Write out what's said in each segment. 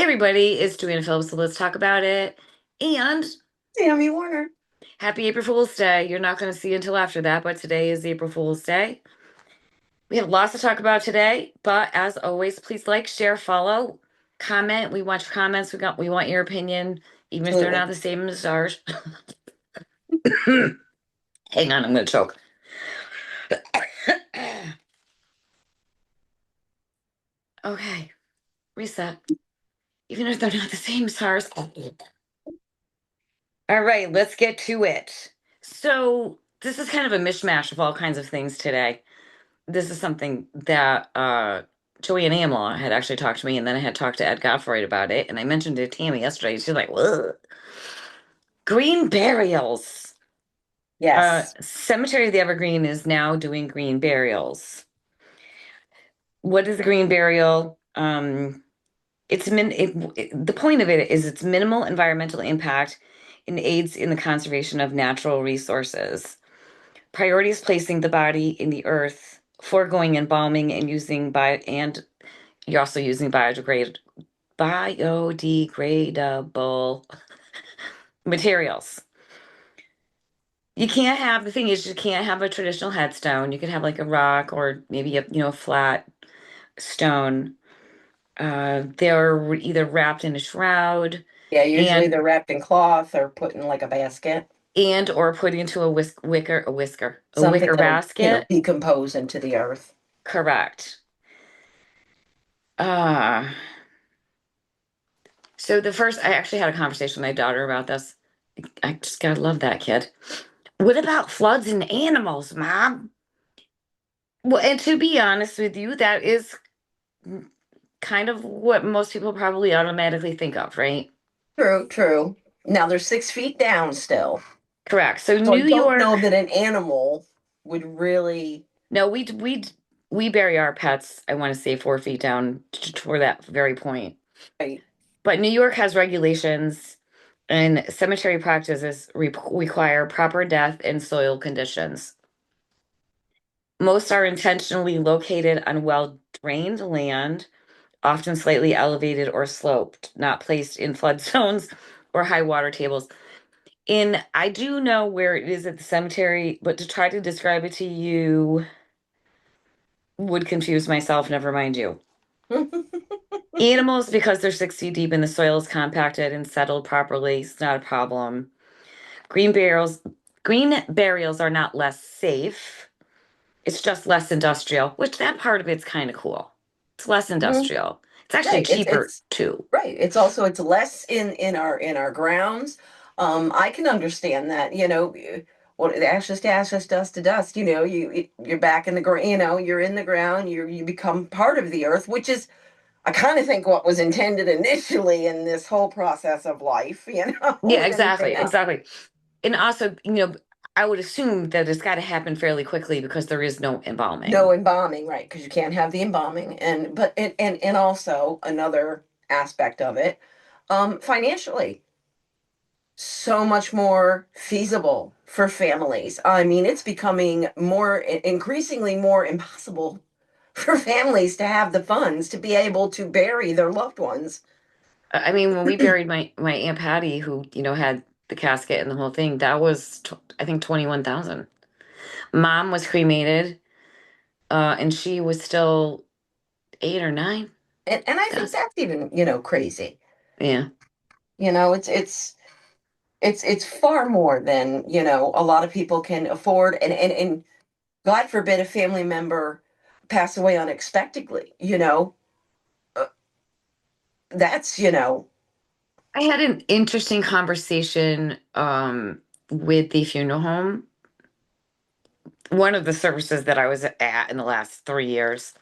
everybody, it's Joanna Phillips, so let's talk about it. And Sammy Warner. happy April Fool's Day. You're not going to see until after that, but today is April Fool's Day. We have lots to talk about today, but as always, please like, share, follow, comment. We want your comments. We want your opinion, even if they're not Absolutely. the same as ours. Hang on, I'm going to choke. Okay, reset. Even if they're not the same as ours. All right, let's get to it. So, this is kind of a mishmash of all kinds of things today. This is something that Joey and Amlaw had actually talked to me, and then I had talked to Ed Gottfried about it, and I mentioned it to Tammy yesterday. She's like, "Ugh." Green burials. Yes. Cemetery of the Evergreen is now doing green burials. What is a green burial? The point of it is it's minimal environmental impact and aids in the conservation of natural resources. Priority is placing the body in the earth, foregoing embalming and using and you're also using biodegradable materials. You can't have the thing is you can't have a traditional headstone. You could have like a rock or maybe a flat stone. They're either wrapped in a shroud Yeah, usually and they're wrapped in cloth or put in like a basket, or put into a something wicker that'll, basket. decompose into the earth. Correct. Uh so the first I actually had a conversation with my daughter about this. I just gotta love that kid. What about floods and animals, Mom? Well, and to be honest with you, that is kind of what most people probably automatically think of, right? True, true. Now they're 6 feet down still. Correct. So So I New don't York, know that an animal would really. no, we bury our pets, I want to say 4 feet down for that very point. Right. But New York has regulations and cemetery practices require proper death and soil conditions. Most are intentionally located on well-drained land, often slightly elevated or sloped, not placed in flood zones or high water tables. And I do know where it is at the cemetery, but to try to describe it to you would confuse myself, never mind you. Animals, because they're 6 feet deep and the soil is compacted and settled properly, it's not a problem. Green burials, green burials are not less safe. It's just less industrial, which that part of it's kind of cool. It's less Mhm. industrial. It's actually Right. It's cheaper it's too. right. It's less in our grounds. I can understand that, what the ashes to ashes, dust to dust, you're back in the ground, you're in the ground, you become part of the earth, which is I kind of think what was intended initially in this whole process of life, Yeah, with exactly, everything else. exactly. And also, I would assume that it's got to happen fairly quickly because there is no No embalming. embalming, right? Because you can't have the embalming, and also another aspect of it, financially, so much more feasible for families. I mean, it's becoming increasingly more impossible for families to have the funds to be able to bury their loved ones. I mean, when we buried my Aunt Patty, who had the casket and the whole thing, that was I think 21,000. Mom was cremated, and she was still 8 or 9. And I think Yes. that's even, crazy. Yeah. It's far more than, a lot of people can afford, and God forbid a family member pass away unexpectedly, uh, that's, I had an interesting conversation with the funeral home. One of the services that I was at in the last 3 years.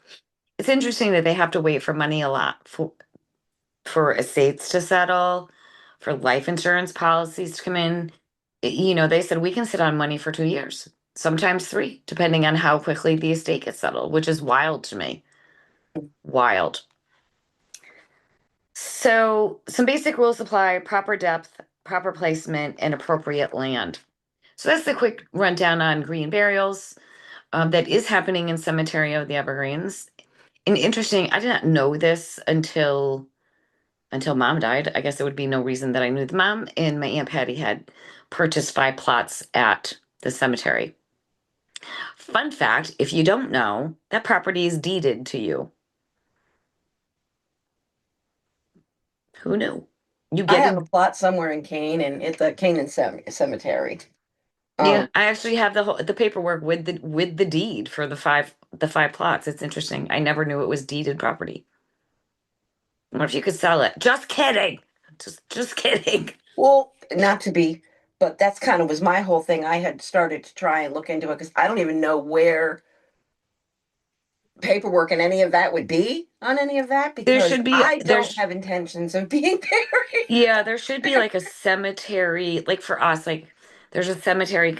It's interesting that they have to wait for money a lot for estates to settle, for life insurance policies to come in. They said we can sit on money for 2 years, sometimes three, depending on how quickly the estate gets settled, which is wild to me. Wild. So, some basic rules apply: proper depth, proper placement, and appropriate land. So, that's the quick rundown on green burials. That is happening in Cemetery of the Evergreens. And interesting, I did not know this until until mom died. I guess there would be no reason that I knew the mom and my Aunt Patty had purchased 5 plots at the cemetery. Fun fact, if you don't know, that property is deeded to you. Who knew? You I get have a it. plot somewhere in Kane, and it's a Canaan cemetery. Yeah, Um, I actually have the paperwork with the deed for the five plots. It's interesting. I never knew it was deeded property. What if you could sell it? Just kidding. Just kidding. well, not to be, but that's kind of was my whole thing. I had started to try and look into it because I don't even know where paperwork and any of that would be on any of that There because should be I don't there's have intentions of being buried. Yeah, there should be like a cemetery, like for us, like there's a cemetery.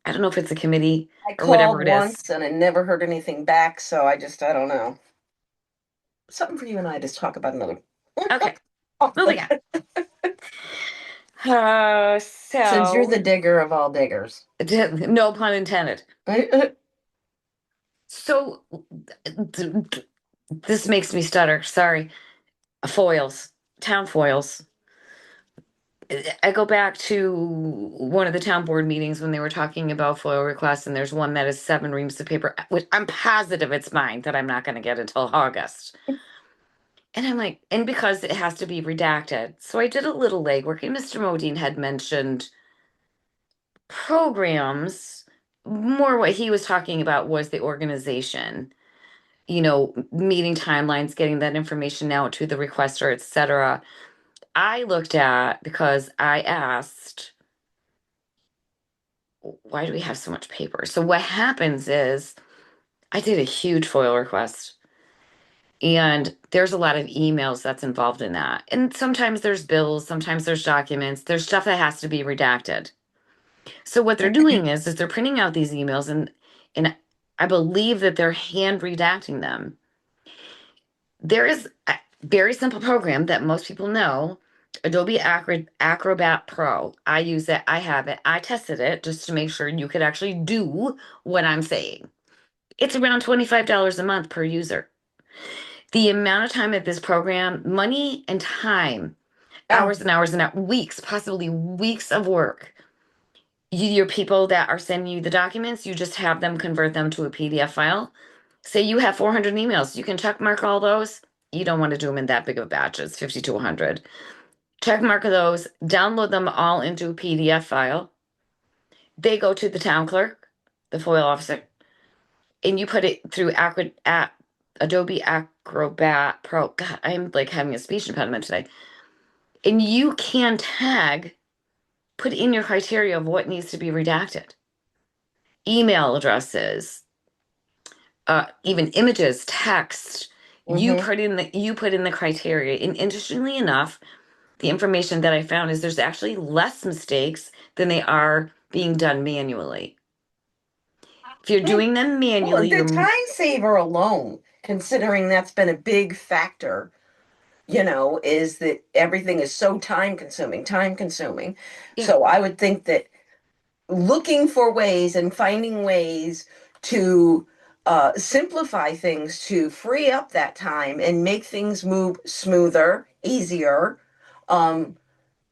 I don't know if it's a committee I or whatever called it is. once and I never heard anything back, so I don't know. Something for you and I to talk about another. Okay, moving on. Since you're the So, digger of all diggers. no pun intended. So, this makes me stutter. Sorry. Foils, town foils. I go back to one of the town board meetings when they were talking about FOIL requests, and there's one that is 7 reams of paper, which I'm positive it's mine that I'm not going to get until August. And I'm like, and because it has to be redacted. So I did a little legwork, and Mr. Modine had mentioned programs. More what he was talking about was the organization, meeting timelines, getting that information out to the requester, etc. I looked at because I asked, why do we have so much paper? So what happens is I did a huge FOIL request and there's a lot of emails that's involved in that. And sometimes there's bills, sometimes there's documents, there's stuff that has to be redacted. So what they're doing is they're printing out these emails and I believe that they're hand redacting them. There is a very simple program that most people know, Adobe Acrobat Pro. I use it, I have it, I tested it just to make sure you could actually do what I'm saying. It's around $25 a month per user. The amount of time that this program, money and time, Oh, hours and hours and weeks, possibly weeks of work. Your people that are sending you the documents, you just have them convert them to a PDF file. Say you have 400 emails, you can check mark all those. You don't want to do them in that big of batches, 50 to 100. Check mark those, download them all into a PDF file. They go to the town clerk, the FOIL officer, and you put it through Adobe Acrobat Pro. God, I'm like having a speech impediment today. And you can put in your criteria of what needs to be redacted. Email addresses, even images, text. mm-hmm. You put in the criteria. And interestingly enough, the information that I found is there's actually less mistakes than they are being done manually. If you're doing them Well, manually, the you're time saver alone, considering that's been a big factor, is that everything is so time consuming, time consuming. yeah, So I would think that looking for ways and finding ways to simplify things to free up that time and make things move smoother, easier, um,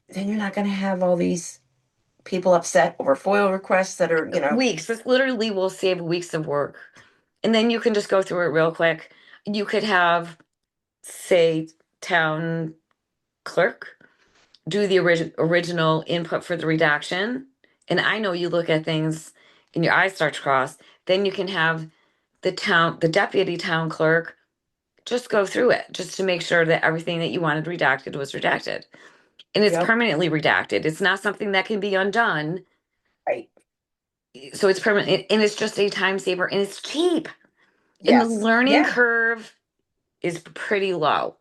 then you're not going to have all these people upset over FOIL requests that are, weeks. This literally will save weeks of work. And then you can just go through it real quick. You could have, say, town clerk do the original input for the redaction. And I know you look at things and your eyes start to cross. Then you can have the deputy town clerk just go through it just to make sure that everything that you wanted redacted was redacted. And it's yep, permanently redacted. It's not something that can be undone. right. So it's permanent and it's just a time saver and it's cheap. And the Yes. learning Yeah. curve is pretty low.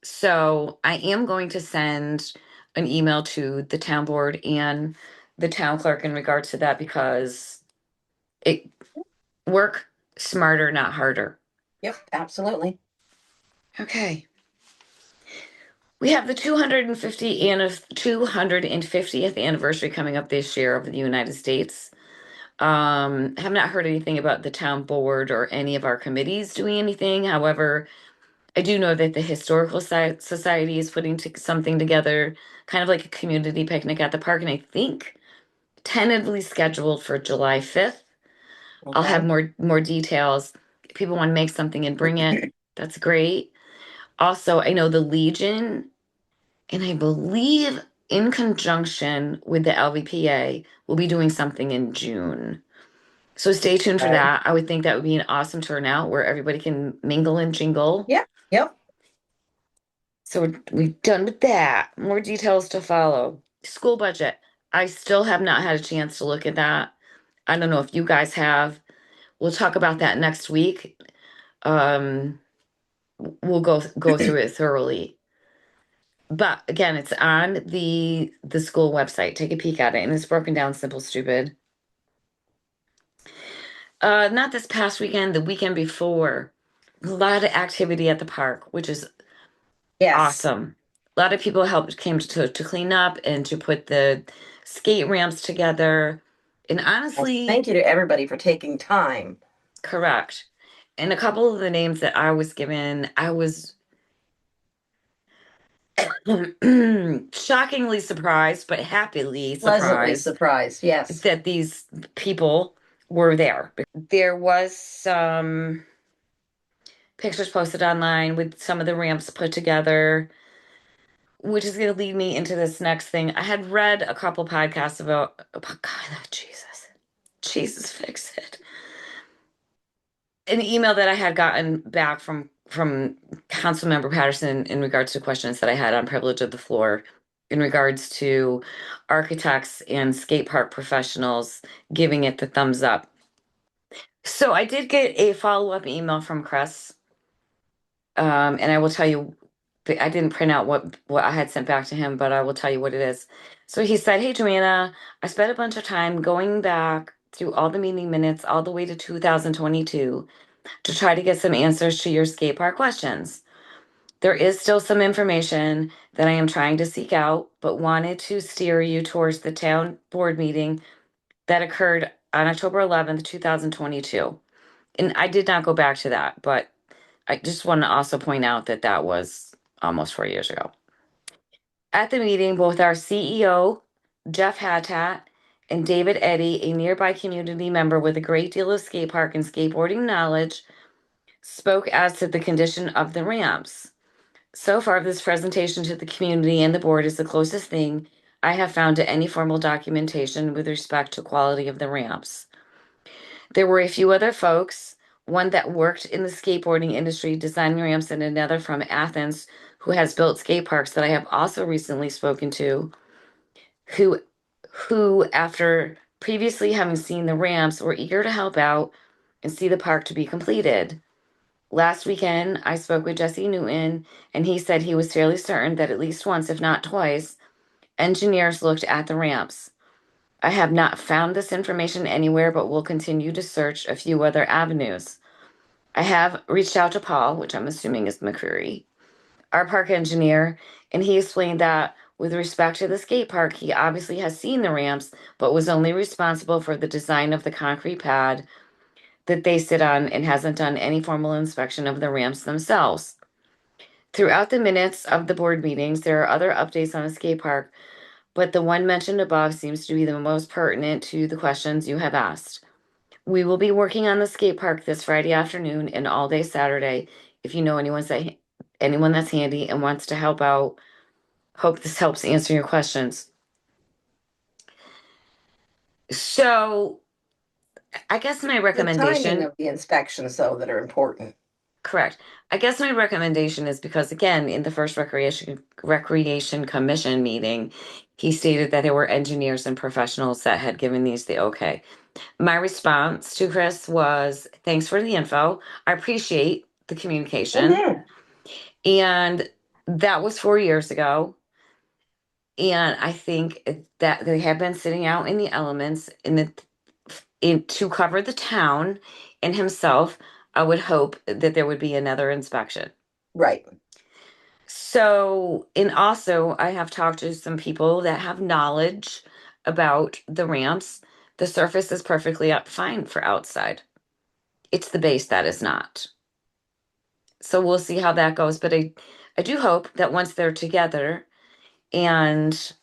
So I am going to send an email to the town board and the town clerk in regards to that because it work smarter, not harder. Yep. Absolutely. Okay. We have the 250th anniversary coming up this year of the United States. Have not heard anything about the town board or any of our committees doing anything. However, I do know that the Historical Society is putting something together, kind of like a community picnic at the park, and I think tentatively scheduled for July 5th. I'll have Okay. more details. If people want to make something and bring it, that's great. Also, I know the Legion, and I believe in conjunction with the LVPA, will be doing something in June. So stay tuned for Okay. that. I would think that would be an awesome turnout where everybody can mingle and jingle. Yeah. Yep. So we're done with that. More details to follow. School budget. I still have not had a chance to look at that. I don't know if you guys have. We'll talk about that next week. Um, we'll go through it thoroughly. But again, it's on the school website. Take a peek at it, and it's broken down simple, stupid. Not this past weekend, the weekend before. A lot of activity at the park, which is Yes. awesome. A lot of people helped came to clean up and to put the skate ramps together. And Yes. honestly, Thank you to everybody for taking time. correct. And a couple of the names that I was given, I was shockingly surprised, but happily Pleasantly surprised surprised. Yes. that these people were there. There was some pictures posted online with some of the ramps put together, which is going to lead me into this next thing. I had read a couple podcasts about God, Jesus, fix it. An email that I had gotten back from Councilmember Patterson in regards to questions that I had on privilege of the floor in regards to architects and skate park professionals giving it the thumbs up. So I did get a follow-up email from Chris, and I will tell you, I didn't print out what I had sent back to him, but I will tell you what it is. So he said, "Hey, Joanna, I spent a bunch of time going back through all the meeting minutes all the way to 2022 to try to get some answers to your skate park questions. There is still some information that I am trying to seek out, but wanted to steer you towards the town board meeting that occurred on October 11th, 2022." And I did not go back to that, but I just want to also point out that that was almost 4 years ago. At the meeting, both our CEO, Jeff Hattat, and David Eddy, a nearby community member with a great deal of skate park and skateboarding knowledge, spoke as to the condition of the ramps. So far, this presentation to the community and the board is the closest thing I have found to any formal documentation with respect to quality of the ramps. There were a few other folks, one that worked in the skateboarding industry designing ramps, and another from Athens who has built skate parks that I have also recently spoken to, who after previously having seen the ramps were eager to help out and see the park to be completed. Last weekend, I spoke with Jesse Newton, and he said he was fairly certain that at least once, if not twice, engineers looked at the ramps. I have not found this information anywhere, but will continue to search a few other avenues. I have reached out to Paul, which I'm assuming is McCreary, our park engineer, and he explained that with respect to the skate park, he obviously has seen the ramps, but was only responsible for the design of the concrete pad that they sit on and hasn't done any formal inspection of the ramps themselves. Throughout the minutes of the board meetings, there are other updates on the skate park, but the one mentioned above seems to be the most pertinent to the questions you have asked. We will be working on the skate park this Friday afternoon and all day Saturday. If you know anyone that's handy and wants to help out, hope this helps answer your questions. So, I guess my The timing recommendation, of the inspections, though, that are important. correct. I guess my recommendation is because again, in the first recreation commission meeting, he stated that there were engineers and professionals that had given these the okay. My response to Chris was, "Thanks for the info. I appreciate the communication." Hmm. And that was 4 years ago. And I think that they have been sitting out in the elements to cover the town and himself. I would hope that there would be another inspection. Right. So, and also, I have talked to some people that have knowledge about the ramps. The surface is perfectly fine for outside. It's the base that is not. So we'll see how that goes. But I do hope that once they're together and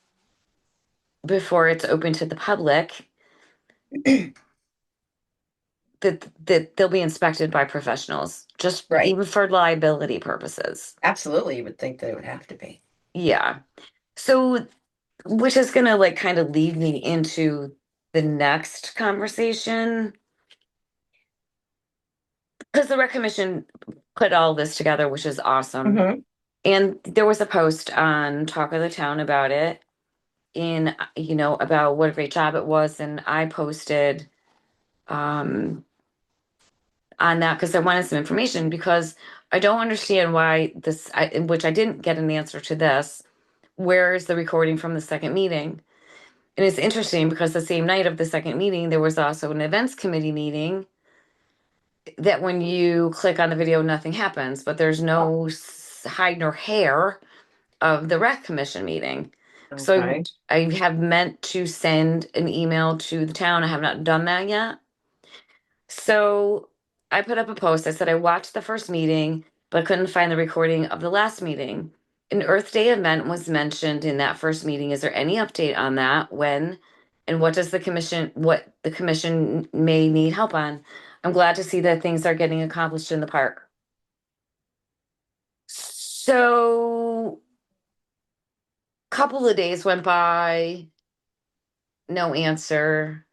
before it's open to the public, that they'll be inspected by professionals, just Right. even for liability purposes. Absolutely. You would think that it would have to be. Yeah. So, which is going to like kind of lead me into the next conversation because the rec commission put all this together, which is awesome. Hmm. And there was a post on Talk of the Town about it about what a great job it was. And I posted um, on that because I wanted some information because I don't understand why in which I didn't get an answer to this. Where is the recording from the second meeting? And it's interesting because the same night of the second meeting, there was also an events committee meeting that when you click on the video, nothing happens, but there's Oh, no hide nor hair of the rec commission meeting. So okay. I have meant to send an email to the town. I have not done that yet. So I put up a post. I said I watched the first meeting, but couldn't find the recording of the last meeting. An Earth Day event was mentioned in that first meeting. Is there any update on that? When and what the commission may need help on? I'm glad to see that things are getting accomplished in the park. So, couple of days went by, no answer.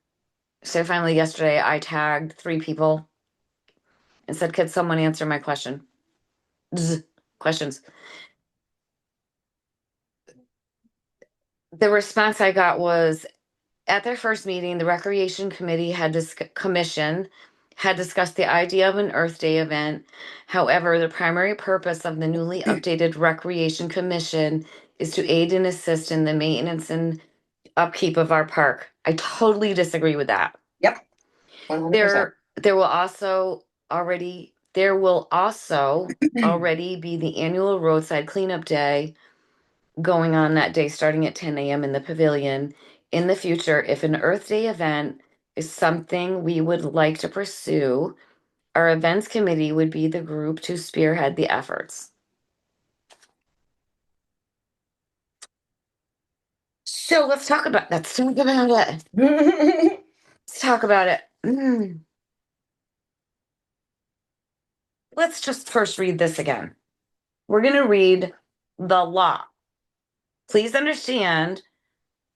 So finally yesterday I tagged three people and said, "Could someone answer my question?" Questions. The response I got was at their first meeting, the Recreation Commission had discussed the idea of an Earth Day event. However, the primary purpose of the newly updated Recreation Commission is to aid and assist in the maintenance and upkeep of our park. I totally disagree with that. Yep. 100%. There will also already be the annual roadside cleanup day going on that day starting at 10 a.m. in the pavilion. In the future, if an Earth Day event is something we would like to pursue, our events committee would be the group to spearhead the efforts. So let's talk about it. Let's talk about it. Let's just first read this again. We're going to read the law. Please understand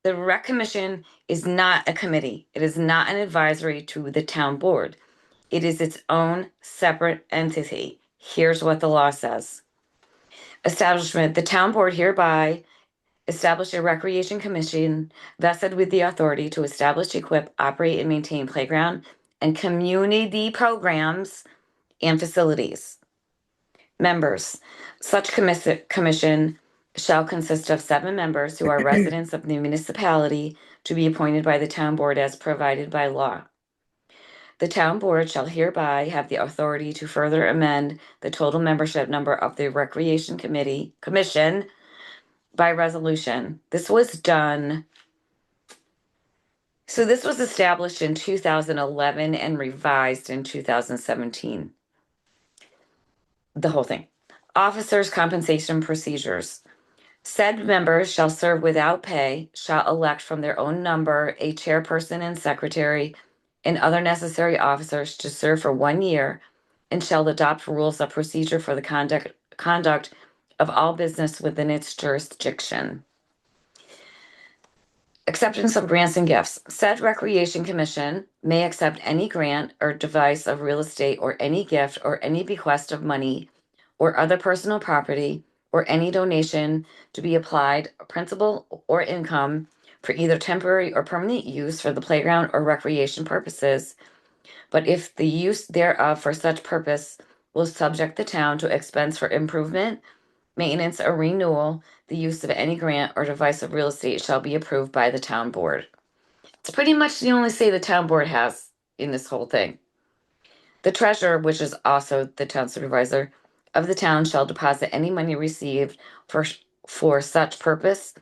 the Rec Commission is not a committee. It is not an advisory to the town board. It is its own separate entity. Here's what the law says. Establishment. The town board hereby establish a recreation commission vested with the authority to establish, equip, operate, and maintain playground and community programs and facilities. Members. Such commission shall consist of 7 members who are residents of the municipality to be appointed by the town board as provided by law. The town board shall hereby have the authority to further amend the total membership number of the Recreation Commission by resolution. This was done. So this was established in 2011 and revised in 2017. The whole thing. Officers' compensation procedures. Said members shall serve without pay, shall elect from their own number a chairperson and secretary and other necessary officers to serve for 1 year, and shall adopt rules of procedure for the conduct of all business within its jurisdiction. Acceptance of grants and gifts. Said Recreation Commission may accept any grant or device of real estate or any gift or any bequest of money or other personal property or any donation to be applied, principal or income, for either temporary or permanent use for the playground or recreation purposes, but if the use thereof for such purpose will subject the town to expense for improvement, maintenance, or renewal, the use of any grant or device of real estate shall be approved by the town board. It's pretty much the only say the town board has in this whole thing. The treasurer, which is also the town supervisor of the town, shall deposit any money received for such purpose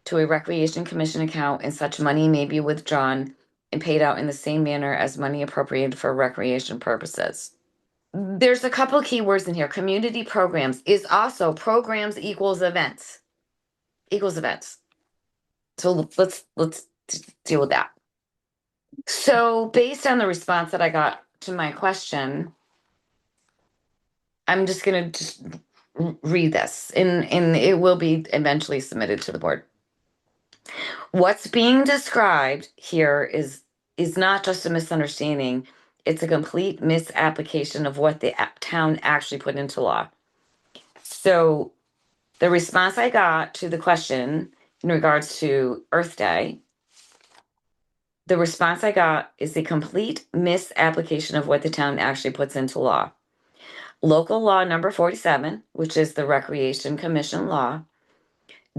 to a recreation commission account, and such money may be withdrawn and paid out in the same manner as money appropriated for recreation purposes. There's a couple key words in here. Community programs is also programs equals events. Equals events. So let's deal with that. So based on the response that I got to my question, I'm just gonna just read this, and it will be eventually submitted to the board. What's being described here is not just a misunderstanding, it's a complete misapplication of what the town actually put into law. So the response I got to the question in regards to Earth Day, the response I got is a complete misapplication of what the town actually puts into law. Local law number 47, which is the Recreation Commission law,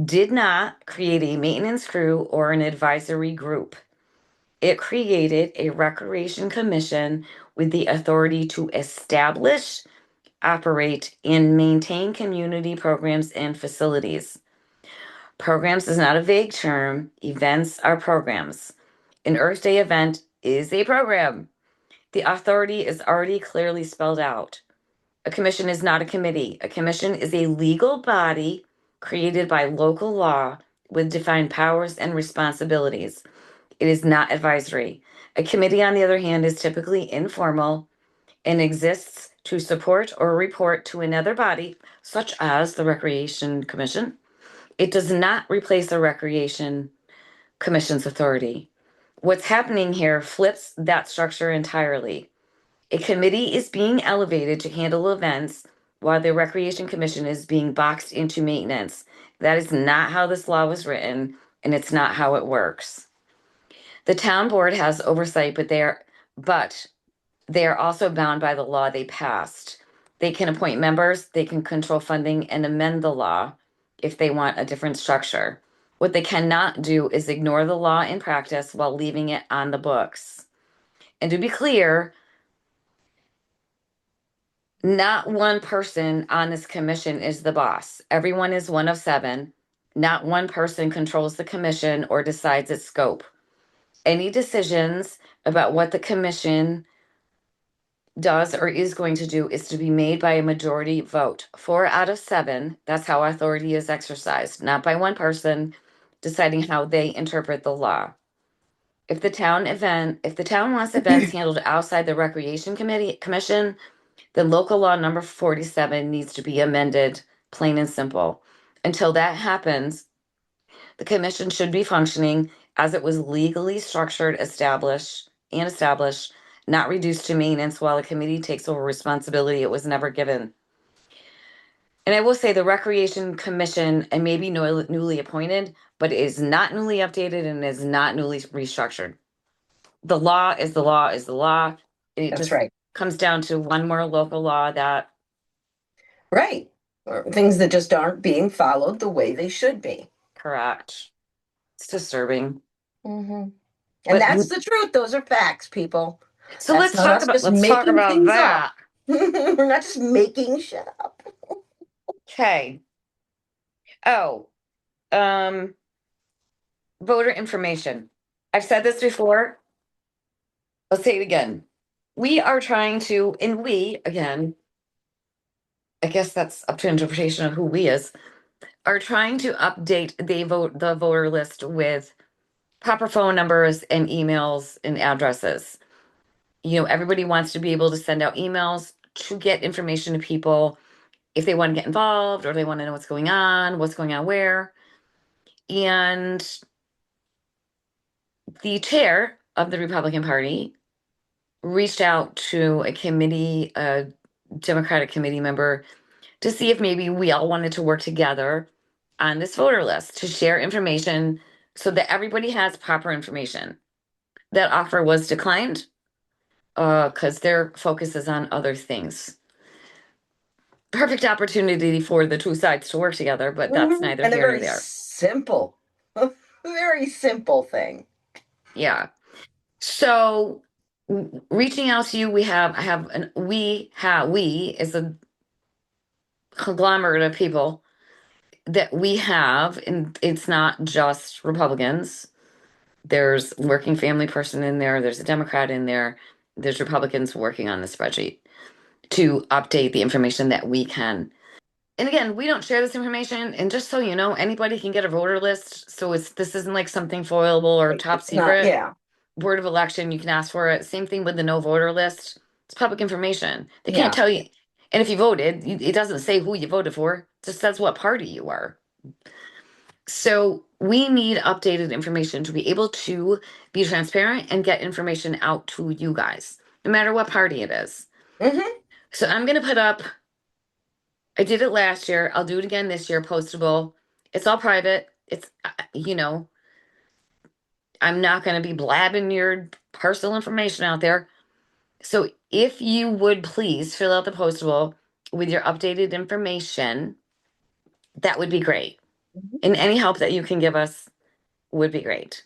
did not create a maintenance crew or an advisory group. It created a recreation commission with the authority to establish, operate, and maintain community programs and facilities. Programs is not a vague term. Events are programs. An Earth Day event is a program. The authority is already clearly spelled out. A commission is not a committee. A commission is a legal body created by local law with defined powers and responsibilities. It is not advisory. A committee, on the other hand, is typically informal and exists to support or report to another body, such as the Recreation Commission. It does not replace the Recreation Commission's authority. What's happening here flips that structure entirely. A committee is being elevated to handle events while the Recreation Commission is being boxed into maintenance. That is not how this law was written, and it's not how it works. The town board has oversight, but they are also bound by the law they passed. They can appoint members, they can control funding and amend the law if they want a different structure. What they cannot do is ignore the law in practice while leaving it on the books. And to be clear, not one person on this commission is the boss. Everyone is one of seven. Not one person controls the commission or decides its scope. Any decisions about what the commission does or is going to do is to be made by a majority vote. 4 out of 7, that's how authority is exercised, not by one person deciding how they interpret the law. If the town wants events handled outside the recreation commission, then local law number 47 needs to be amended, plain and simple. Until that happens, the commission should be functioning as it was legally structured, established, not reduced to maintenance while a committee takes over responsibility it was never given. And I will say the Recreation Commission, and maybe newly appointed, but it is not newly updated and is not newly restructured. The law is the law is the law. It That's just right. comes down to one more local law that, Right. Or things that just aren't being followed the way they should be. correct. It's disturbing. Hmm. And But that's the truth. Those are facts, people. so That's not us just let's talk making about things up. that. We're not just making shit up. Okay. Oh, um, voter information. I've said this before. I'll say it again. We are trying to, and we, again, I guess that's up to interpretation of who we is, are trying to update the voter list with proper phone numbers and emails and addresses. Everybody wants to be able to send out emails to get information to people if they want to get involved or they want to know what's going on where. And the chair of the Republican Party reached out to a Democratic committee member, to see if maybe we all wanted to work together on this voter list to share information so that everybody has proper information. That offer was declined because their focus is on other things. Perfect opportunity for the two sides to work together, but that's neither And a here nor very there. simple, a very simple thing. Yeah. So reaching out to you, we is a conglomerate of people that we have, and it's not just Republicans. There's working family person in there, there's a Democrat in there, there's Republicans working on the spreadsheet. to update the information that we can. And again, we don't share this information. And just so you know, anybody can get a voter list. So this isn't like something foilable or Right. top It's not, secret. yeah, Board of election, you can ask for it. Same thing with the no voter list. It's public information. They can't yeah. tell you. And if you voted, it doesn't say who you voted for. It just says what party you are. So we need updated information to be able to be transparent and get information out to you guys, no matter what party it is. Hmm. So I'm going to put up, I did it last year. I'll do it again this year, postable. It's all private. I'm not going to be blabbing your personal information out there. So if you would please fill out the postable with your updated information, that would be great. And any help that you can give us would be great.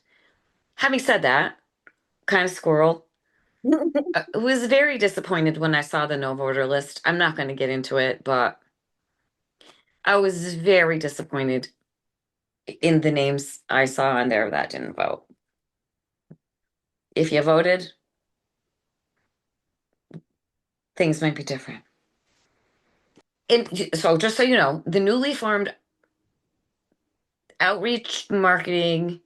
Having said that, kind of squirrel, was very disappointed when I saw the no voter list. I'm not going to get into it, but I was very disappointed in the names I saw on there that didn't vote. If you voted, things might be different. And so, just so you know, the newly formed Outreach, Marketing,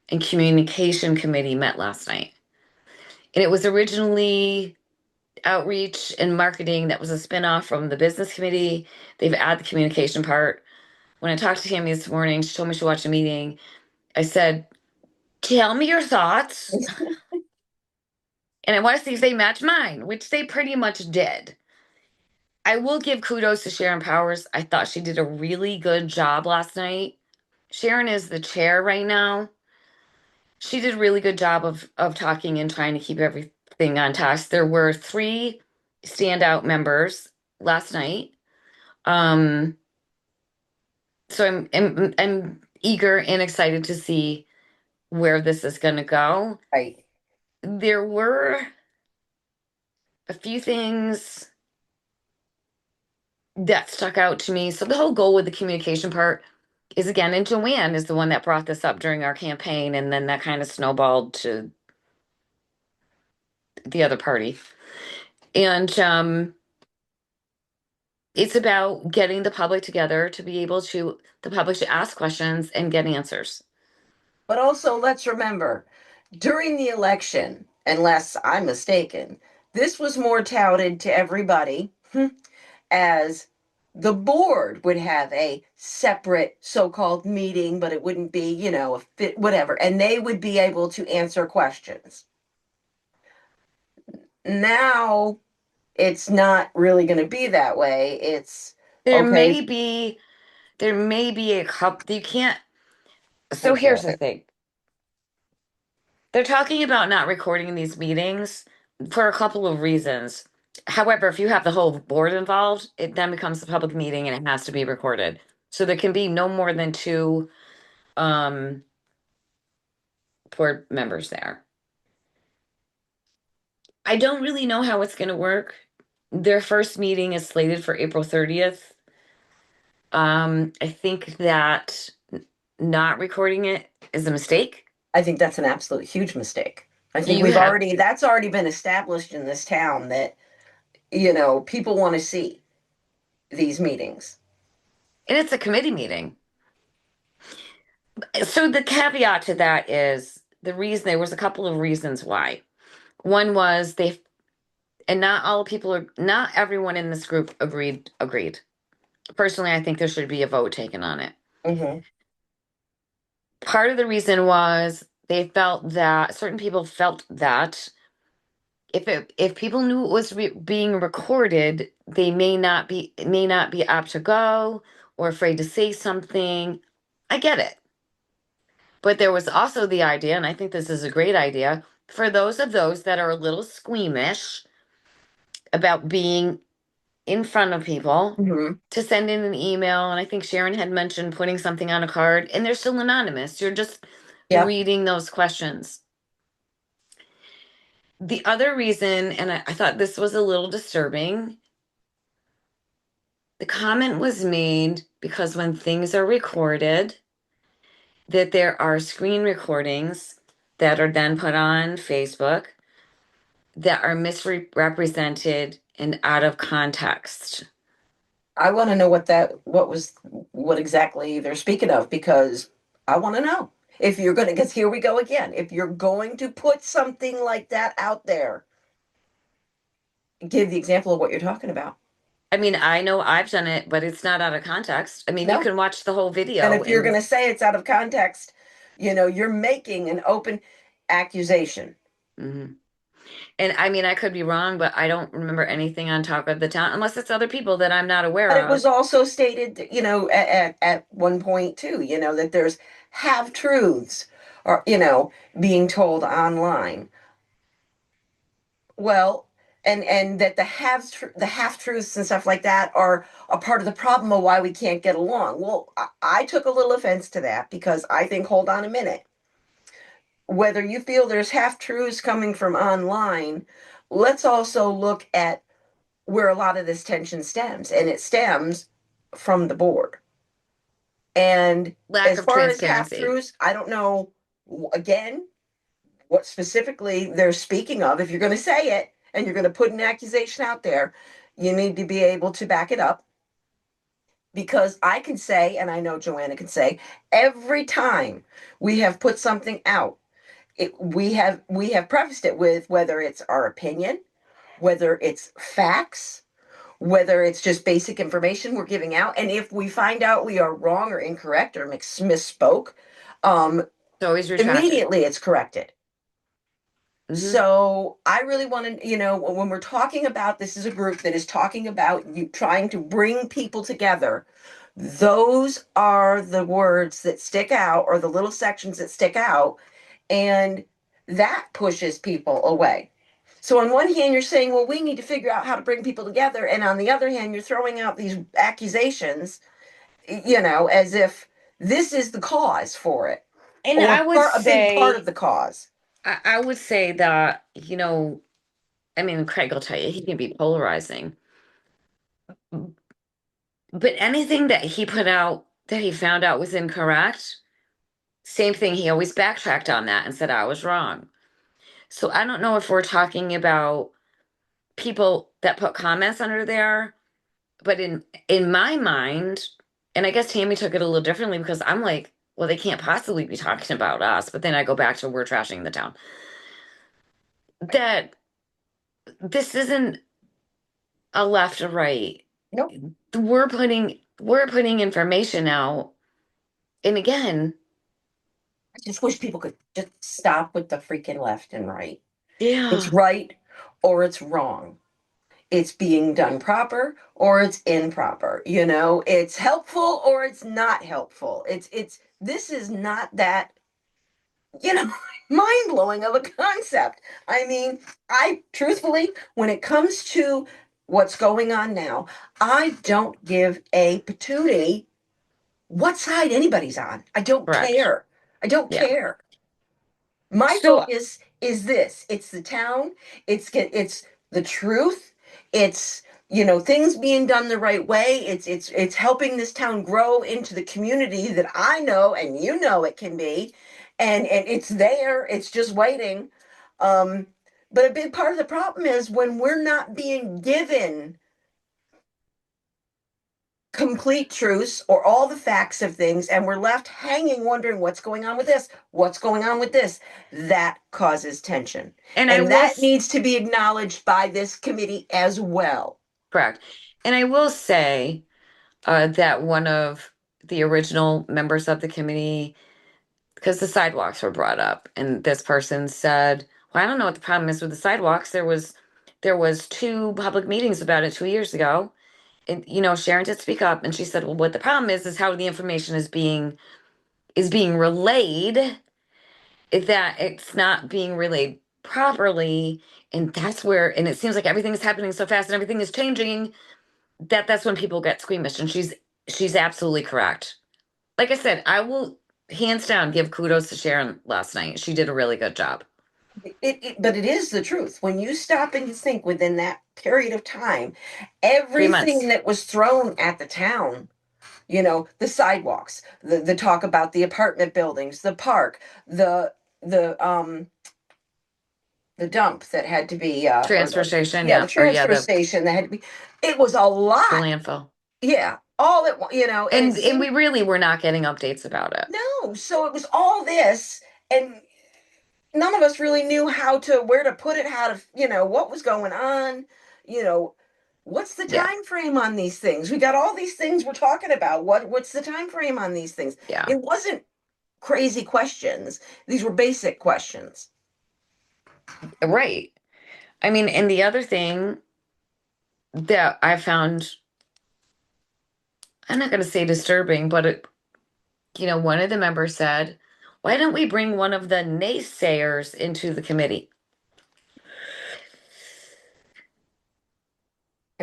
and Communication Committee met last night. And it was originally Outreach and Marketing that was a spinoff from the Business Committee. They've added the communication part. When I talked to Tammy this morning, she told me she watched a meeting. I said, tell me your thoughts. And I want to see if they match mine, which they pretty much did. I will give kudos to Sharon Powers. I thought she did a really good job last night. Sharon is the chair right now. She did a really good job of talking and trying to keep everything on task. There were three standout members last night. Um, so I'm eager and excited to see where this is going to go. Right. There were a few things that stuck out to me. So the whole goal with the communication part is again, and Joanne is the one that brought this up during our campaign, and then that kind of snowballed to the other party. And it's about getting the public together to be able to the public to ask questions and get answers. But also, let's remember, during the election, unless I'm mistaken, this was more touted to everybody as the board would have a separate so-called meeting, but it wouldn't be, a fit, whatever, and they would be able to answer questions. Now it's not really going to be that way. It's There okay. may be there may be a couple you can't. So Okay. here's the thing. They're talking about not recording these meetings for a couple of reasons. However, if you have the whole board involved, it then becomes a public meeting and it has to be recorded. So there can be no more than two um, board members there. I don't really know how it's going to work. Their first meeting is slated for April 30th. I think that not recording it is a mistake. I think that's an absolute huge mistake. I think You have, that's already been established in this town that, people want to see these meetings. and it's a committee meeting. So the caveat to that is the reason there was a couple of reasons why. One was and not all people are, not everyone in this group agreed. Personally, I think there should be a vote taken on it. Hmm. Part of the reason was they felt that certain people felt that if people knew it was being recorded, they may not be apt to go or afraid to say something. I get it. But there was also the idea, and I think this is a great idea, for those that are a little squeamish about being in front of people Hmm. to send in an email. And I think Sharon had mentioned putting something on a card, and they're still anonymous. You're just Yep. reading those questions. The other reason, and I thought this was a little disturbing, the comment was made because when things are recorded, that there are screen recordings that are then put on Facebook that are misrepresented and out of context. I want to know what exactly they're speaking of, because I want to know. If you're going to, because here we go again. If you're going to put something like that out there, give the example of what you're talking about. I mean, I know I've done it, but it's not out of context. I mean, you No. can watch the whole And video if you're going and to say it's out of context, you're making an open accusation. mhm. And I mean, I could be wrong, but I don't remember anything on Talk of the Town unless it's other people that I'm not But aware it was of. also stated, at one point too, that there's half truths or, being told online. Well, and that the half truths and stuff like that are a part of the problem of why we can't get along. Well, I took a little offense to that, because I think, hold on a minute. Whether you feel there's half truths coming from online, let's also look at where a lot of this tension stems, and it stems from the board. And Lack as of far as half transparency. truths, I don't know, again, what specifically they're speaking of. If you're going to say it and you're going to put an accusation out there, you need to be able to back it up. Because I can say, and I know Joanna can say, every time we have put something out, we have prefaced it with whether it's our opinion, whether it's facts, whether it's just basic information we're giving out. And if we find out we are wrong or incorrect or misspoke, um, It's always retracted. immediately it's corrected. Hmm. So I really want to, when we're talking about, this is a group that is talking about you trying to bring people together. Those are the words that stick out, or the little sections that stick out, and that pushes people away. So on one hand, you're saying, well, we need to figure out how to bring people together, and on the other hand, you're throwing out these accusations, as if this is the cause for it, And or I would a big part of say, the cause. I would say that, I mean, Craig will tell you he can be polarizing, but anything that he put out that he found out was incorrect, same thing, he always backtracked on that and said I was wrong. So I don't know if we're talking about people that put comments under there, but in my mind, and I guess Tammy took it a little differently because I'm like, well, they can't possibly be talking about us. But then I go back to we're trashing the town. That this isn't a left or right. Nope. We're putting information out. And again, I just wish people could just stop with the freaking left and right. It's yeah. right or it's wrong. It's being done proper or it's improper. It's helpful or it's not helpful. This is not that, you know, mind blowing of a concept. I mean, I truthfully, when it comes to what's going on now, I don't give a patootie what side anybody's on. I don't Correct. care. I don't Yeah. care. My So focus is this. It's the town. It's the truth. It's, things being done the right way. It's helping this town grow into the community that I know and it can be. And it's there. It's just waiting. Um, but a big part of the problem is when we're not being given complete truths or all the facts of things, and we're left hanging wondering what's going on with this, what's going on with this. That causes tension, and I and will that needs to be acknowledged by this committee as well. correct. And I will say that one of the original members of the committee, because the sidewalks were brought up, and this person said, "Well, I don't know what the problem is with the sidewalks. There was two public meetings about it 2 years ago." And Sharon did speak up, and she said, "Well, what the problem is how the information is being relayed. That it's not being relayed properly, and that's where. And it seems like everything is happening so fast, and everything is changing. That's when people get squeamish." And she's absolutely correct. Like I said, I will hands down give kudos to Sharon last night. She did a really good job. But it is the truth. When you stop and you think within that period of time, 3 months. everything that was thrown at the town, the sidewalks, the talk about the apartment buildings, the park, the the dump that had to be, or Transfer the, station, yeah, the yeah, or yeah, transfer station that had to be, it was a the lot. landfill. Yeah, all at you know, and it And we seemed, really were not getting updates about it. no, so it was all this, and none of us really knew how to, where to put it, how to, what was going on, you know, what's the Yeah, time frame on these things? We got all these things we're talking about. What's the time frame on these things? yeah, It wasn't crazy questions. These were basic questions. right. I mean, and the other thing that I found, I'm not going to say disturbing, but one of the members said, "Why don't we bring one of the naysayers into the committee?"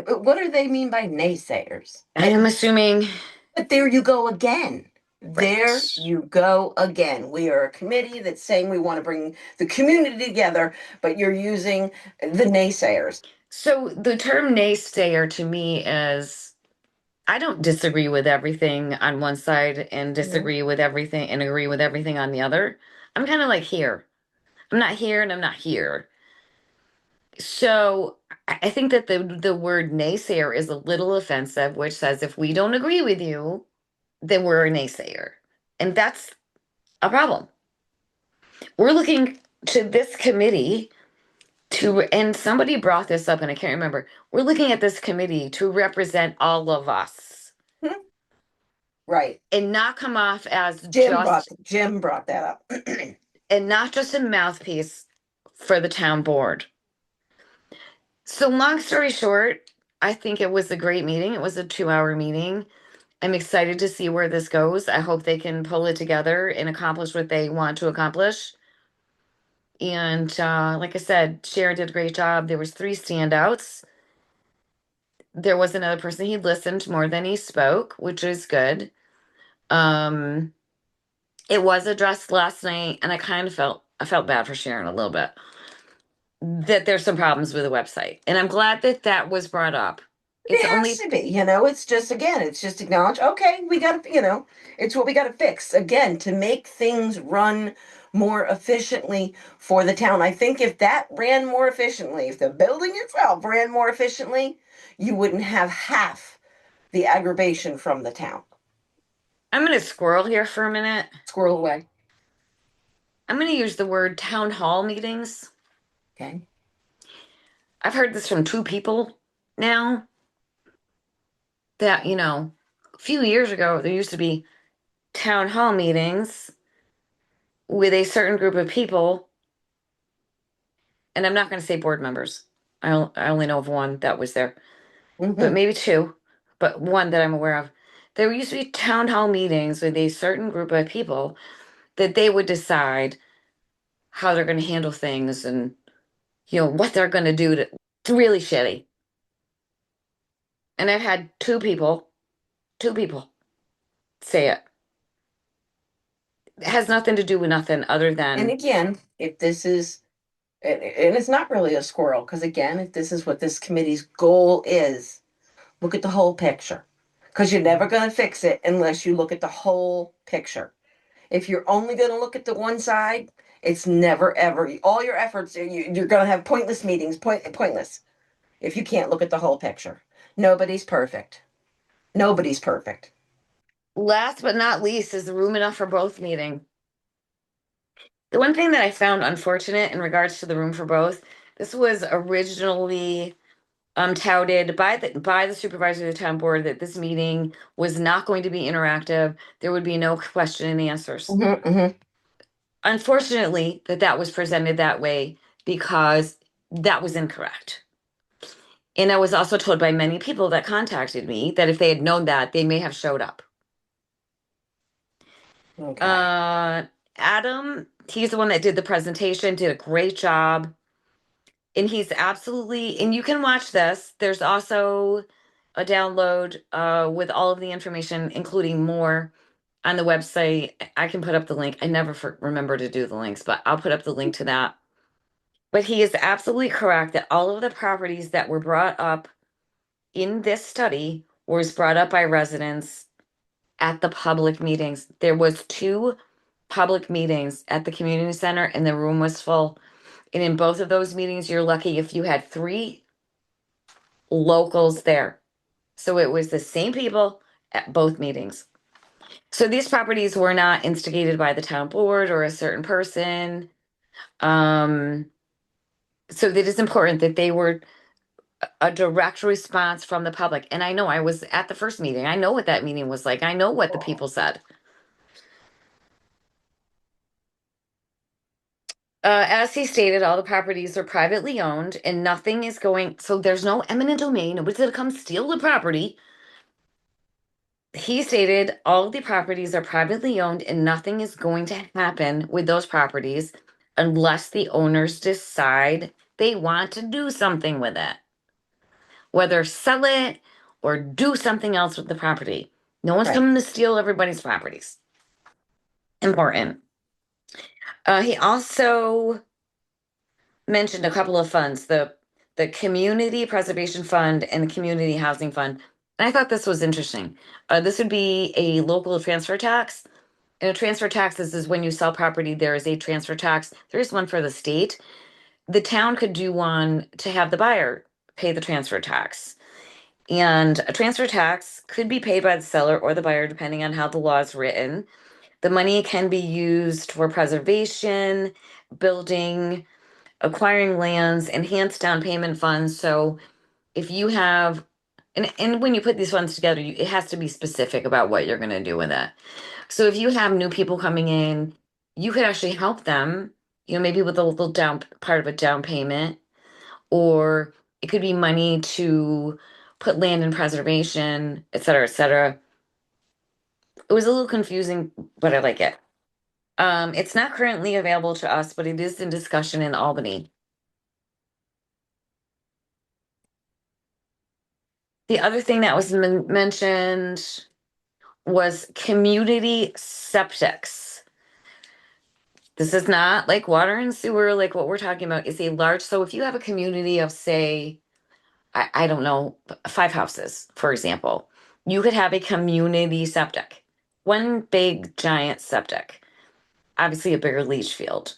What do they mean by naysayers? I am assuming, But there you go again. right. There you go again. We are a committee that's saying we want to bring the community together, but you're using the naysayers. So the term naysayer to me is I don't disagree with everything on one side and Mhm. disagree with everything and agree with everything on the other. I'm kind of like here. I'm not here and I'm not here. So I think that the word naysayer is a little offensive, which says if we don't agree with you, then we're a naysayer. And that's a problem. We're looking to this committee to, and somebody brought this up and I can't remember. We're looking at this committee to represent all of us Hmm. Right. and not come off as just, Jim brought that up. and not just a mouthpiece for the town board. So long story short, I think it was a great meeting. It was a 2-hour meeting. I'm excited to see where this goes. I hope they can pull it together and accomplish what they want to accomplish. And like I said, Sharon did a great job. There was 3 standouts. There was another person, he listened more than he spoke, which is good. Um, it was addressed last night, and I felt bad for Sharon a little bit that there's some problems with the website, and I'm glad that that was brought up. It's It has only to be, it's just, again, it's just acknowledge, okay, we got to, it's what we got to fix again to make things run more efficiently for the town. I think if that ran more efficiently, if the building itself ran more efficiently, you wouldn't have half the aggravation from the town. I'm going to squirrel here for a minute. Squirrel away. I'm going to use the word town hall meetings. Okay. I've heard this from 2 people now that, a few years ago, there used to be town hall meetings with a certain group of people, and I'm not going to say board members. I only know of one that was there, but Hmm. maybe two, but one that I'm aware of. There used to be town hall meetings with a certain group of people that they would decide how they're going to handle things and, what they're going to do to, it's really shitty. And I've had two people say it. It has nothing to do with nothing other And than, again, if this is, and it's not really a squirrel, because again, if this is what this committee's goal is, look at the whole picture. Because you're never going to fix it unless you look at the whole picture. If you're only going to look at the one side, it's never ever, all your efforts, you're going to have pointless meetings, pointless, if you can't look at the whole picture. Nobody's perfect. Nobody's perfect. last but not least, is the room enough for both meeting. The one thing that I found unfortunate in regards to the room for both, this was originally touted by the supervisor of the town board that this meeting was not going to be interactive. There would be no question and answers. Hmm. Hmm. Unfortunately, that was presented that way because that was incorrect. And I was also told by many people that contacted me that if they had known that, they may have showed up. Okay. Uh, Adam, he's the one that did the presentation, did a great job. And he's absolutely, and you can watch this. There's also a download with all of the information, including more on the website. I can put up the link. I never remember to do the links, but I'll put up the link to that. But he is absolutely correct that all of the properties that were brought up in this study was brought up by residents at the public meetings. There was 2 public meetings at the community center and the room was full. And in both of those meetings, you're lucky if you had three locals there. So it was the same people at both meetings. So these properties were not instigated by the town board or a certain person. Um, so it is important that they were a direct response from the public. And I know I was at the first meeting. I know what that meeting was like. I know what the people said. As he stated, all the properties are privately owned and nothing is going, so there's no eminent domain. Nobody's going to come steal the property. He stated all of the properties are privately owned and nothing is going to happen with those properties unless the owners decide they want to do something with it, whether sell it or do something else with the property. No one's Right. coming to steal everybody's properties. Important. He also mentioned a couple of funds, the Community Preservation Fund and the Community Housing Fund. And I thought this was interesting. This would be a local transfer tax. And a transfer tax is when you sell property, there is a transfer tax. There is one for the state. The town could do one to have the buyer pay the transfer tax. And a transfer tax could be paid by the seller or the buyer, depending on how the law is written. The money can be used for preservation, building, acquiring lands, enhanced down payment funds. So if you have, and when you put these funds together, it has to be specific about what you're going to do with it. So if you have new people coming in, you could actually help them, maybe with a little down part of a down payment, or it could be money to put land in preservation, et cetera, et cetera. It was a little confusing, but I like it. It's not currently available to us, but it is in discussion in Albany. The other thing that was mentioned was community septics. This is not like water and sewer, like what we're talking about. It's a large, so if you have a community of, say, I don't know, 5 houses, for example, you could have a community septic, one big giant septic, obviously a bigger leach field.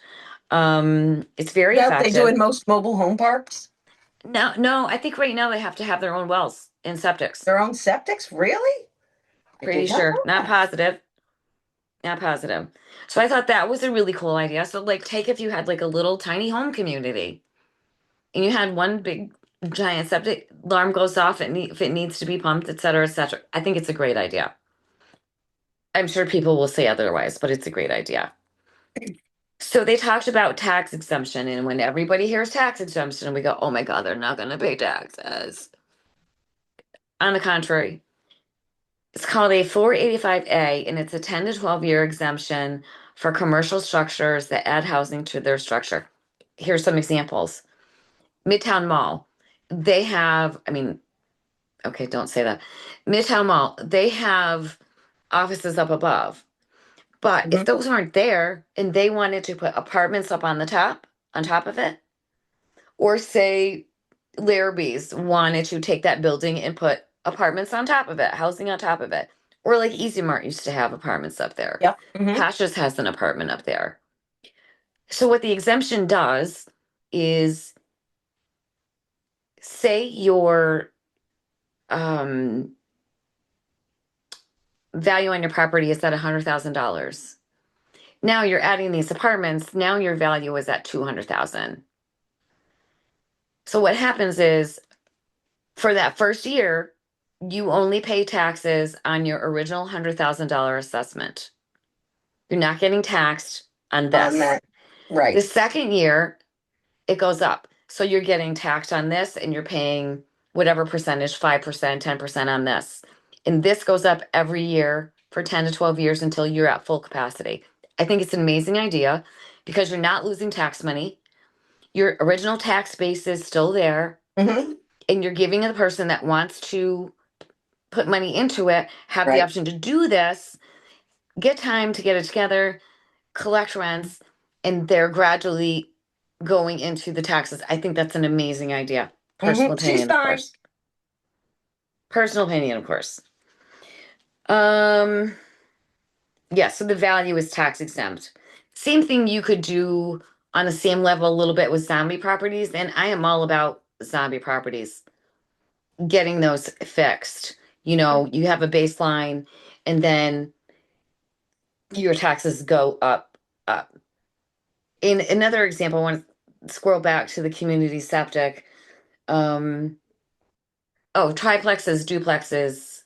It's very That they do effective. in most mobile home parks. No, no, I think right now they have to have their own wells and septics. Their own septics? Really? I Pretty did not sure. know Not that. positive. Not positive. So I thought that was a really cool idea. So like take if you had like a little tiny home community and you had one big giant septic, alarm goes off if it needs to be pumped, et cetera, et cetera. I think it's a great idea. I'm sure people will say otherwise, but it's a great idea. So they talked about tax exemption, and when everybody hears tax exemption, we go, oh my God, they're not going to pay taxes. On the contrary, it's called a 485A, and it's a 10 to 12-year exemption for commercial structures that add housing to their structure. Here's some examples. Midtown Mall, they have, I mean, okay, don't say that. Midtown Mall, they have offices up above. But if Mhm. those aren't there and they wanted to put apartments up on top of it, or say Larrabee's wanted to take that building and put apartments on top of it, housing on top of it. Or like Easy Mart used to have apartments up there. Yep. Hmm. Tasha's has an apartment up there. So what the exemption does is say your um, value on your property is at $100,000. Now you're adding these apartments. Now your value is at 200,000. So what happens is for that first year, you only pay taxes on your original $100,000 assessment. You're not getting taxed on On this. that. The Right. second year, it goes up. So you're getting taxed on this and you're paying whatever percentage, 5%, 10% on this. And this goes up every year for 10 to 12 years until you're at full capacity. I think it's an amazing idea because you're not losing tax money. Your original tax base is still there, Hmm. and you're giving the person that wants to put money into it have the Right. option to do this, get time to get it together, collect rents, and they're gradually going into the taxes. I think that's an amazing idea. Hmm. Personal She's opinion, of fine. course. Personal opinion, of course. Um, yeah, so the value is tax exempt. Same thing you could do on the same level a little bit with zombie properties, and I am all about zombie properties, getting those fixed. You know, you have a baseline and then your taxes go up, up. In another example, I want to scroll back to the community septic. Um, oh, triplexes, duplexes.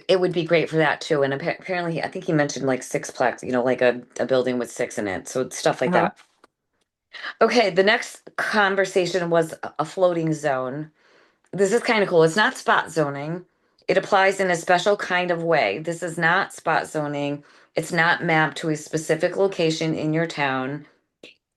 It would be great for that too. And apparently, I think he mentioned like sixplex, you know, like a building with six in it. So stuff like Uh-huh. that. Okay, the next conversation was a floating zone. This is kind of cool. It's not spot zoning. It applies in a special kind of way. This is not spot zoning. It's not mapped to a specific location in your town.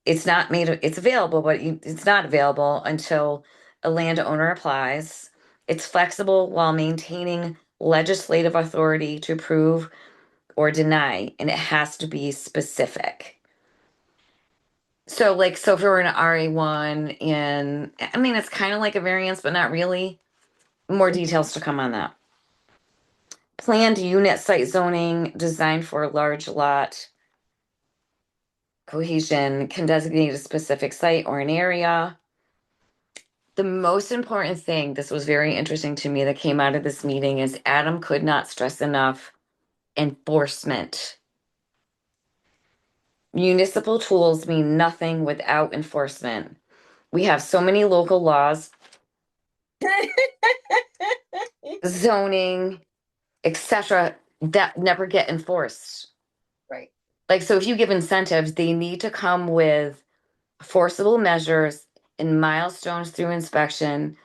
It's not made, it's available, but it's not available until a landowner applies. It's flexible while maintaining legislative authority to approve or deny, and it has to be specific. So, like, so if we're in an RA1, and I mean, it's kind of like a variance, but not really. More Mhm. details to come on that. Planned unit site zoning designed for a large lot cohesion can designate a specific site or an area. The most important thing, this was very interesting to me, that came out of this meeting is Adam could not stress enough enforcement. Municipal tools mean nothing without enforcement. We have so many local laws, zoning, etc., that never get enforced. Right. Like, so if you give incentives, they need to come with forcible measures and milestones through inspection,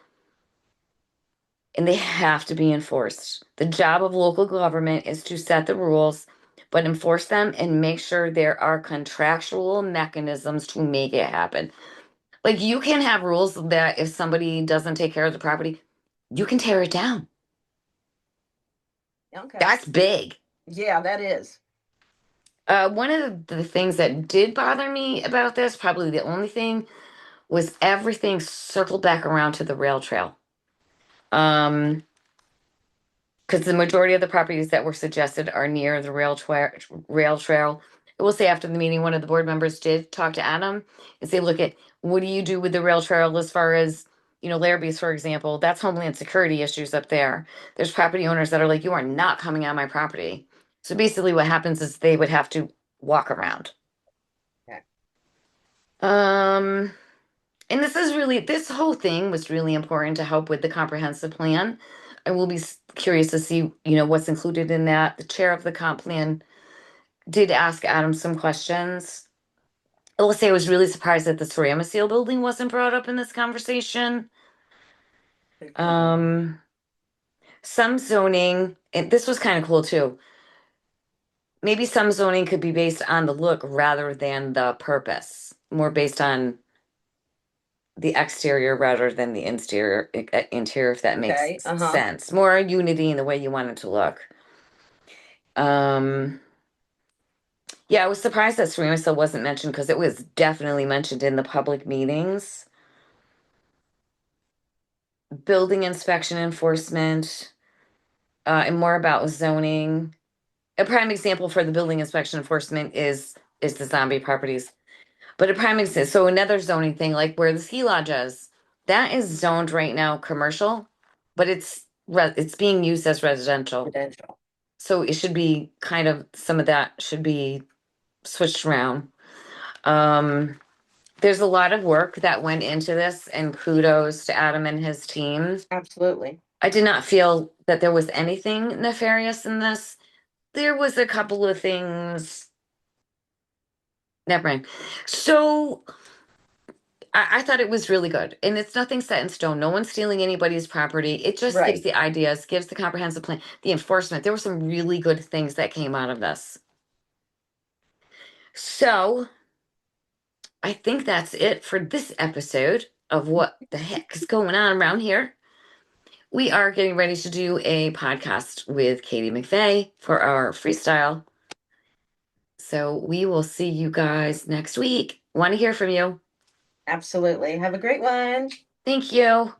and they have to be enforced. The job of local government is to set the rules, but enforce them and make sure there are contractual mechanisms to make it happen. Like, you can have rules that if somebody doesn't take care of the property, you can tear it down. Okay. That's big. Yeah, that is. One of the things that did bother me about this, probably the only thing, was everything circled back around to the rail trail. Um, because the majority of the properties that were suggested are near the rail trail. I will say after the meeting, one of the board members did talk to Adam and say, look at what do you do with the rail trail as far as, you know, Larrabee's, for example, that's Homeland Security issues up there. There's property owners that are like, you are not coming on my property. So basically what happens is they would have to walk around. Okay. Um, and this whole thing was really important to help with the comprehensive plan. I will be curious to see, you know, what's included in that. The chair of the comp plan did ask Adam some questions. I will say I was really surprised that the ceramic seal building wasn't brought up in this conversation. Good point. Um, some zoning, and this was kind of cool too. Maybe some zoning could be based on the look rather than the purpose, more based on the exterior rather than the interior, if that makes Okay. Uh-huh. sense. More unity in the way you want it to look. Um, yeah, I was surprised that ceramic wasn't mentioned because it was definitely mentioned in the public meetings. Building inspection enforcement, and more about zoning. A prime example for the building inspection enforcement is the zombie properties. But a prime example, so another zoning thing, like where the ski lodge is, that is zoned right now commercial, but it's being used as residential. Potential. So it should be kind of, some of that should be switched around. Um, there's a lot of work that went into this, and kudos to Adam and his team. Absolutely. I did not feel that there was anything nefarious in this. There was a couple of things. Never mind. So I thought it was really good. And it's nothing set in stone. No one's stealing anybody's property. It just gives Right. the ideas, gives the comprehensive plan, the enforcement. There were some really good things that came out of this. So I think that's it for this episode of What the Heck is Going On Around Here. We are getting ready to do a podcast with Katie McVeigh for our freestyle. So we will see you guys next week. Want to hear from you. Absolutely. Have a great one. Thank you.